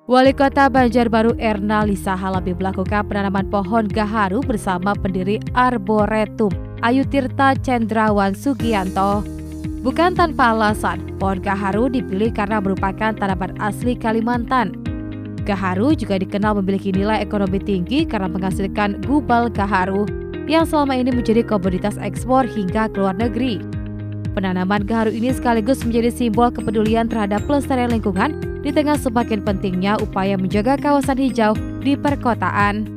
Wali Kota Banjarbaru Erna Lisa Halabi melakukan penanaman pohon gaharu bersama pendiri Arboretum Ayu Tirta Cendrawan Sugianto. Bukan tanpa alasan, pohon gaharu dipilih karena merupakan tanaman asli Kalimantan. Gaharu juga dikenal memiliki nilai ekonomi tinggi karena menghasilkan gubal gaharu yang selama ini menjadi komoditas ekspor hingga ke luar negeri. Penanaman gaharu ini sekaligus menjadi simbol kepedulian terhadap pelestarian lingkungan di tengah semakin pentingnya upaya menjaga kawasan hijau di perkotaan.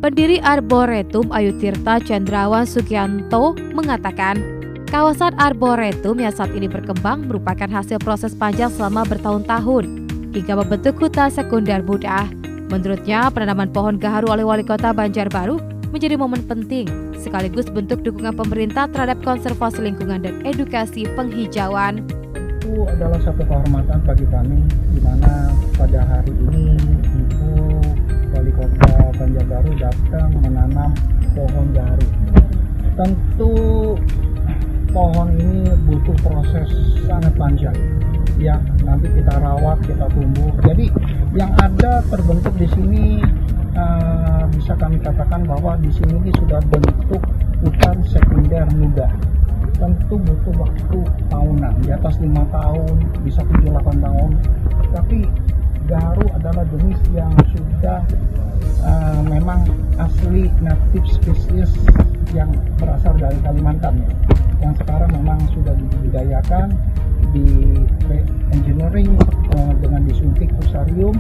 Pendiri Arboretum Ayu Tirta Cendrawan Sugianto mengatakan, kawasan Arboretum yang saat ini berkembang merupakan hasil proses panjang selama bertahun-tahun hingga membentuk hutan sekunder muda. Menurutnya, penanaman pohon gaharu oleh Wali Kota Banjarbaru menjadi momen penting sekaligus bentuk dukungan pemerintah terhadap konservasi lingkungan dan edukasi penghijauan. Itu adalah satu kehormatan bagi kami di mana pada hari ini Ibu Wali Kota Banjarbaru datang menanam pohon gaharu. Tentu pohon ini butuh proses sangat panjang. Ya, nanti kita rawat, kita tumbuh. Jadi yang ada terbentuk di sini bisa kami katakan bahwa di sini sudah bentuk hutan sekunder muda. Tentu butuh waktu tahunan, di atas 5 tahun, bisa 7-8 tahun. Tapi gaharu adalah jenis yang sudah memang asli native species yang berasal dari Kalimantan, yang sekarang memang sudah dibudidayakan, di engineering dengan disuntik fusarium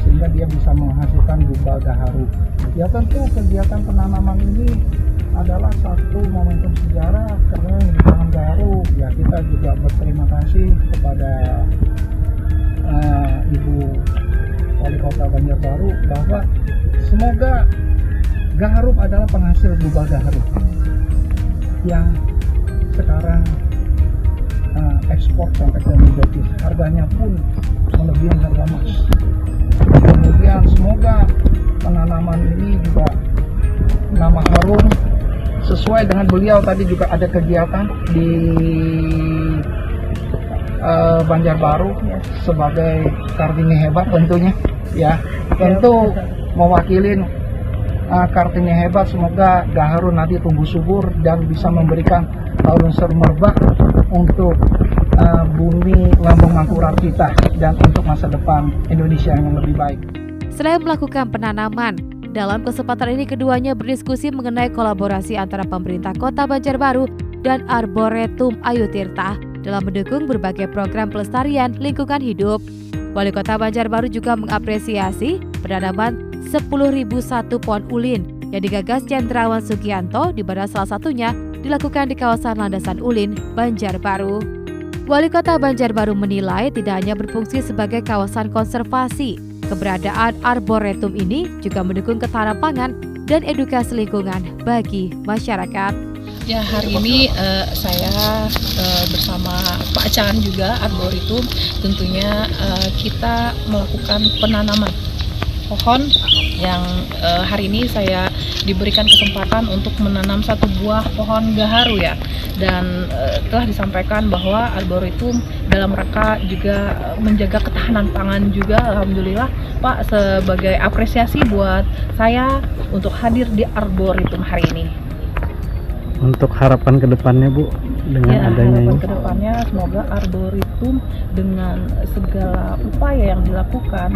sehingga dia bisa menghasilkan gubal gaharu. Ya tentu kegiatan penanaman ini adalah satu momentum sejarah karena di pohon gaharu ya kita juga berterima kasih kepada Ibu Wali Kota Banjarbaru bahwa semoga gaharu adalah penghasil gubal gaharu yang sekarang ekspor sampai ke Middle East, harganya pun melebihi harga emas. Kemudian semoga penanaman ini juga nama harum sesuai dengan beliau. Tadi juga ada kegiatan di Banjarbaru sebagai Kartini hebat tentunya ya, tentu mewakilin Kartini hebat. Semoga gaharu nanti tumbuh subur dan bisa memberikan tahun sermerbak untuk bumi lambung Mangkurat kita dan untuk masa depan Indonesia yang lebih baik. Selain melakukan penanaman, dalam kesempatan ini keduanya berdiskusi mengenai kolaborasi antara pemerintah Kota Banjarbaru dan Arboretum Ayu Tirta dalam mendukung berbagai program pelestarian lingkungan hidup. Wali Kota Banjarbaru juga mengapresiasi penanaman 10.001 pohon ulin yang digagas Cendrawan Sugianto, di mana salah satunya dilakukan di kawasan Landasan Ulin, Banjarbaru. Wali Kota Banjarbaru menilai tidak hanya berfungsi sebagai kawasan konservasi, keberadaan Arboretum ini juga mendukung ketahanan pangan dan edukasi lingkungan bagi masyarakat. Ya, hari ini saya bersama Pak Chan juga Arboretum tentunya kita melakukan penanaman pohon yang hari ini saya diberikan kesempatan untuk menanam satu buah pohon gaharu ya, dan telah disampaikan bahwa Arboretum dalam rangka juga menjaga ketahanan pangan juga. Alhamdulillah Pak, sebagai apresiasi buat saya untuk hadir di Arboretum hari ini. Untuk harapan kedepannya Bu, dengan adanya harapan ini? kedepannya semoga Arboretum dengan segala upaya yang dilakukan,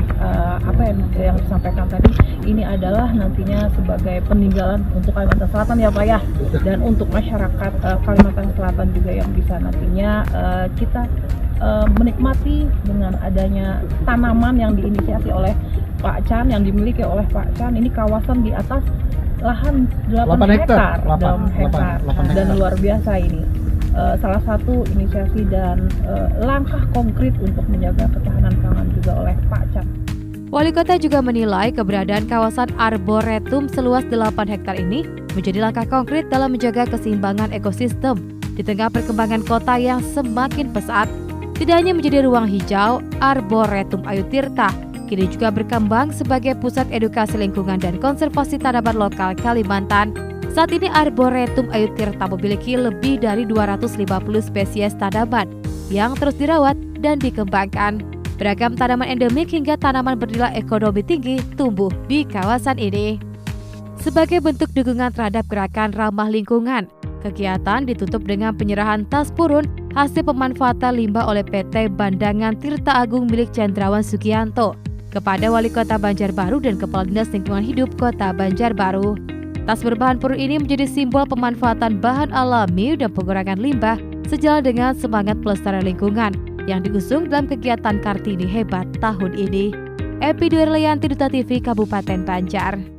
apa yang disampaikan tadi, ini adalah nantinya sebagai peninggalan untuk Kalimantan Selatan ya Pak ya, dan untuk masyarakat Kalimantan Selatan juga yang bisa nantinya kita menikmati dengan adanya tanaman yang diinisiasi oleh Pak Chan, yang dimiliki oleh Pak Chan. Ini kawasan di atas lahan 8 hektar, dan luar biasa ini. Salah satu inisiasi dan langkah konkret untuk menjaga ketahanan pangan juga oleh Pak Chan. Wali Kota juga menilai keberadaan kawasan Arboretum seluas 8 hektar ini menjadi langkah konkret dalam menjaga keseimbangan ekosistem di tengah perkembangan kota yang semakin pesat. Tidak hanya menjadi ruang hijau, Arboretum Ayu Tirta kini juga berkembang sebagai pusat edukasi lingkungan dan konservasi tanaman lokal Kalimantan. Saat ini Arboretum Ayu Tirta memiliki lebih dari 250 spesies tanaman yang terus dirawat dan dikembangkan. Beragam tanaman endemik hingga tanaman bernilai ekonomi tinggi tumbuh di kawasan ini. Sebagai bentuk dukungan terhadap gerakan ramah lingkungan, kegiatan ditutup dengan penyerahan tas purun hasil pemanfaatan limbah oleh PT Bandangan Tirta Agung milik Cendrawan Sugianto kepada Wali Kota Banjarbaru dan Kepala Dinas Lingkungan Hidup Kota Banjarbaru. Tas berbahan purun ini menjadi simbol pemanfaatan bahan alami dan pengurangan limbah sejalan dengan semangat pelestarian lingkungan yang diusung dalam kegiatan Kartini Hebat tahun ini. Epi Dwi Rianti, Duta TV Kabupaten Banjar.